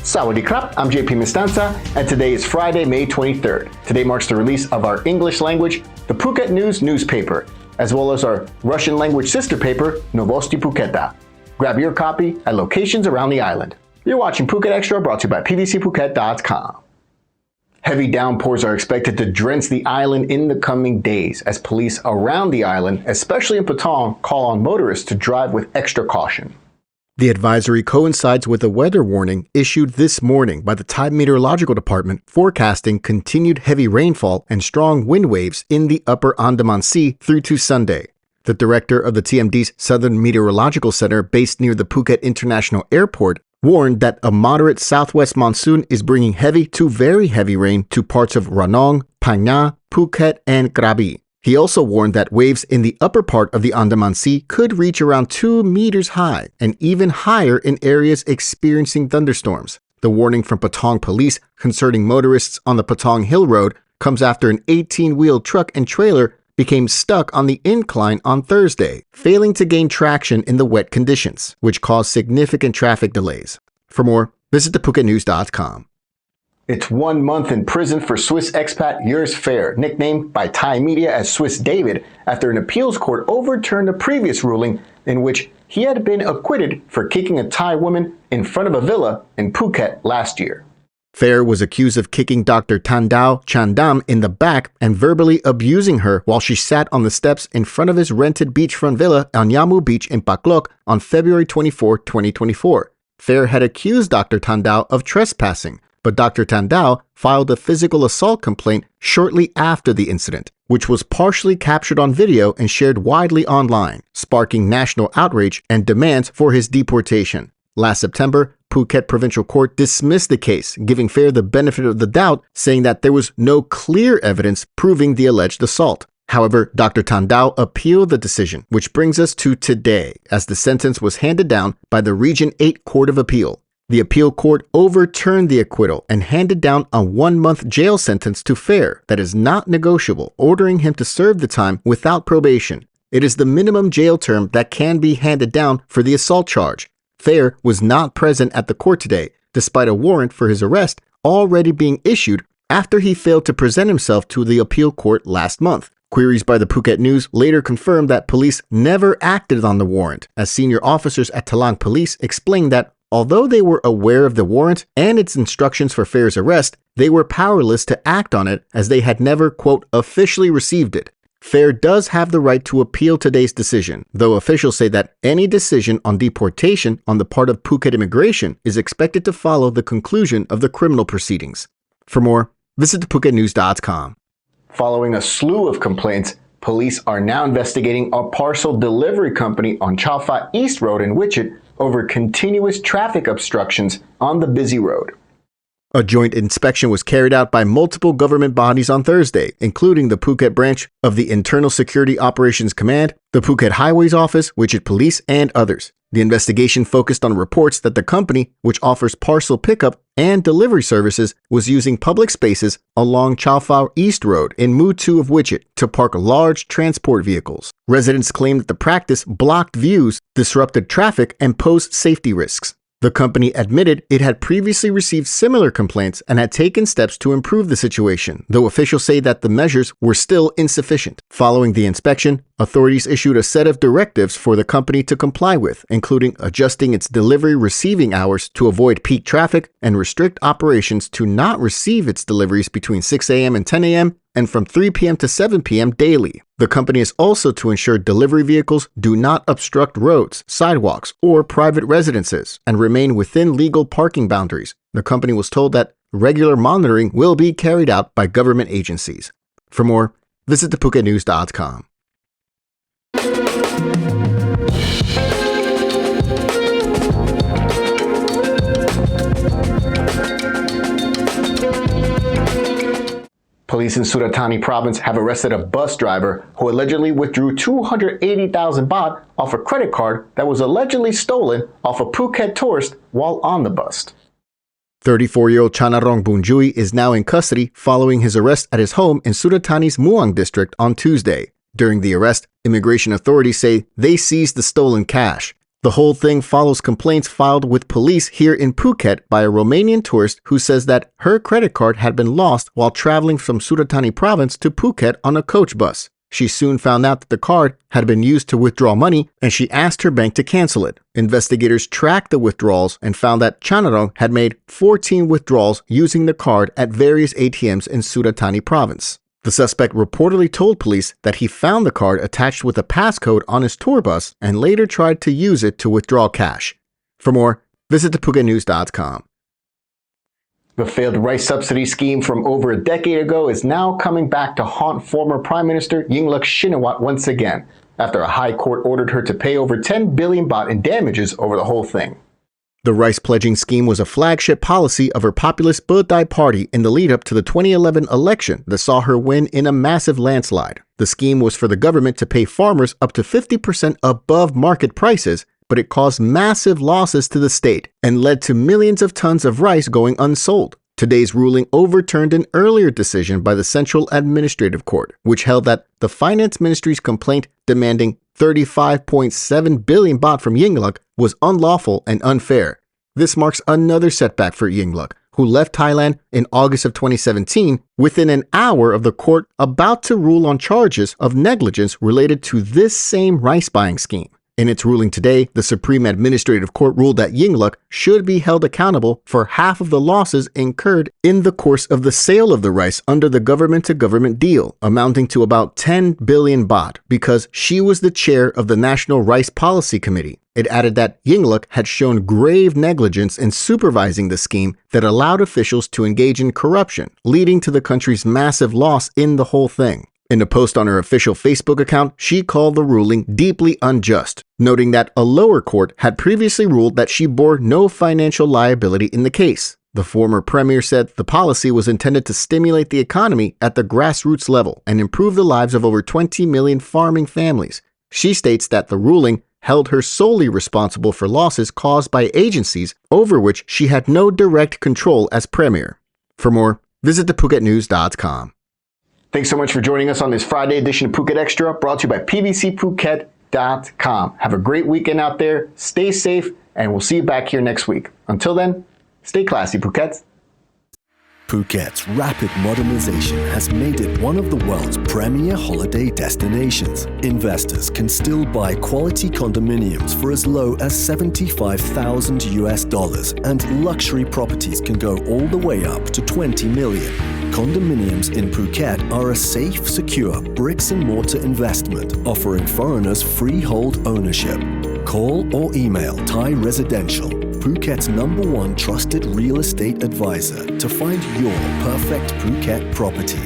Sawadee krap, I'm JP Mestanza, and today is Friday, May 23rd. Today marks the release of our English language, the Phuket News newspaper, as well as our Russian language sister paper, Novosti Phuketa. Grab your copy at locations around the island. You're watching Phuket Extra, brought to you by pvcphuket.com. Heavy downpours are expected to drench the island in the coming days as police around the island, especially in Patong, call on motorists to drive with extra caution. The advisory coincides with a weather warning issued this morning by the Thai Meteorological Department forecasting continued heavy rainfall and strong wind waves in the upper Andaman Sea through to Sunday. The director of the TMD's Southern Meteorological Center based near the Phuket International Airport warned that a moderate southwest monsoon is bringing heavy to very heavy rain to parts of Ranong, Phang Nga, Phuket, and Krabi. He also warned that waves in the upper part of the Andaman Sea could reach around 2 meters high and even higher in areas experiencing thunderstorms. The warning from Patong police concerning motorists on the Patong Hill Road comes after an 18-wheel truck and trailer became stuck on the incline on Thursday, failing to gain traction in the wet conditions, which caused significant traffic delays. For more, visit thephuket.news.com. It's 1 month in prison for Swiss expat Urs Fair, nicknamed by Thai media as Swiss David, after an appeals court overturned a previous ruling in which he had been acquitted for kicking a Thai woman in front of a villa in Phuket last year. Fair was accused of kicking Dr. Thandao Chandam in the back and verbally abusing her while she sat on the steps in front of his rented beachfront villa on Yamu Beach in Pak Lok on February 24, 2024. Fair had accused Dr. Thandao of trespassing, but Dr. Thandao filed a physical assault complaint shortly after the incident, which was partially captured on video and shared widely online, sparking national outrage and demands for his deportation. Last September, Phuket Provincial Court dismissed the case, giving Fair the benefit of the doubt, saying that there was no clear evidence proving the alleged assault. However, Dr. Thandao appealed the decision, which brings us to today, as the sentence was handed down by the Region 8 Court of Appeal. The appeal court overturned the acquittal and handed down a 1-month jail sentence to Fair that is not negotiable, ordering him to serve the time without probation. It is the minimum jail term that can be handed down for the assault charge. Fair was not present at the court today, despite a warrant for his arrest already being issued after he failed to present himself to the appeal court last month. Queries by the Phuket News later confirmed that police never acted on the warrant, as senior officers at Talang Police explained that although they were aware of the warrant and its instructions for Fair's arrest, they were powerless to act on it as they had never, quote, officially received it. Fair does have the right to appeal today's decision, though officials say that any decision on deportation on the part of Phuket immigration is expected to follow the conclusion of the criminal proceedings. For more, visit thephuket.news.com. Following a slew of complaints, police are now investigating a parcel delivery company on Chao Phraya East Road in Wichit over continuous traffic obstructions on the busy road. A joint inspection was carried out by multiple government bodies on Thursday, including the Phuket branch of the Internal Security Operations Command, the Phuket Highways Office, Wichit Police, and others. The investigation focused on reports that the company, which offers parcel pickup and delivery services, was using public spaces along Chao Phraya East Road in Mu 2 of Wichit to park large transport vehicles. Residents claimed that the practice blocked views, disrupted traffic, and posed safety risks. The company admitted it had previously received similar complaints and had taken steps to improve the situation, though officials say that the measures were still insufficient. Following the inspection, authorities issued a set of directives for the company to comply with, including adjusting its delivery receiving hours to avoid peak traffic and restrict operations to not receive its deliveries between 6 a.m. and 10 a.m. and from 3 p.m. to 7 p.m. daily. The company is also to ensure delivery vehicles do not obstruct roads, sidewalks, or private residences and remain within legal parking boundaries. The company was told that regular monitoring will be carried out by government agencies. For more, visit thephuket.news.com. Police in Surat Thani province have arrested a bus driver who allegedly withdrew 280,000 baht off a credit card that was allegedly stolen off a Phuket tourist while on the bus. 34-year-old Chanarong Bunjui is now in custody following his arrest at his home in Surat Thani's Muang district on Tuesday. During the arrest, immigration authorities say they seized the stolen cash. The whole thing follows complaints filed with police here in Phuket by a Romanian tourist who says that her credit card had been lost while traveling from Southern Thailand province to Phuket on a coach bus. She soon found out that the card had been used to withdraw money and she asked her bank to cancel it. Investigators tracked the withdrawals and found that Chanarong had made 14 withdrawals using the card at various ATMs in Southern Thailand province. The suspect reportedly told police that he found the card attached with a passcode on his tour bus and later tried to use it to withdraw cash. For more, visit thephuket.news.com. The failed rice subsidy scheme from over a decade ago is now coming back to haunt former Prime Minister Yingluck Shinawatra once again, after a high court ordered her to pay over 10 billion baht in damages over the whole thing. The rice pledging scheme was a flagship policy of her populist Burdai party in the lead-up to the 2011 election that saw her win in a massive landslide. The scheme was for the government to pay farmers up to 50% above market prices, but it caused massive losses to the state and led to millions of tons of rice going unsold. Today's ruling overturned an earlier decision by the Central Administrative Court, which held that the Finance Ministry's complaint demanding 35.7 billion baht from Yingluck was unlawful and unfair. This marks another setback for Yingluck, who left Thailand in August of 2017 within an hour of the court about to rule on charges of negligence related to this same rice buying scheme. In its ruling today, the Supreme Administrative Court ruled that Yingluck should be held accountable for half of the losses incurred in the course of the sale of the rice under the government-to-government deal, amounting to about 10 billion baht, because she was the chair of the National Rice Policy Committee. It added that Yingluck had shown grave negligence in supervising the scheme that allowed officials to engage in corruption, leading to the country's massive loss in the whole thing. In a post on her official Facebook account, she called the ruling deeply unjust, noting that a lower court had previously ruled that she bore no financial liability in the case. The former premier said the policy was intended to stimulate the economy at the grassroots level and improve the lives of over 20 million farming families. She states that the ruling held her solely responsible for losses caused by agencies over which she had no direct control as premier. For more, visit thephuket.news.com. Thanks so much for joining us on this Friday edition of Phuket Extra, brought to you by pvcphuket.com. Have a great weekend out there, stay safe, and we'll see you back here next week. Until then, stay classy, Phuket. Phuket's rapid modernization has made it one of the world's premier holiday destinations. Investors can still buy quality condominiums for as low as $75,000, and luxury properties can go all the way up to 20 million. Condominiums in Phuket are a safe, secure bricks-and-mortar investment, offering foreigners freehold ownership. Call or email Thai Residential, Phuket's #1 trusted real estate advisor, to find your perfect Phuket property.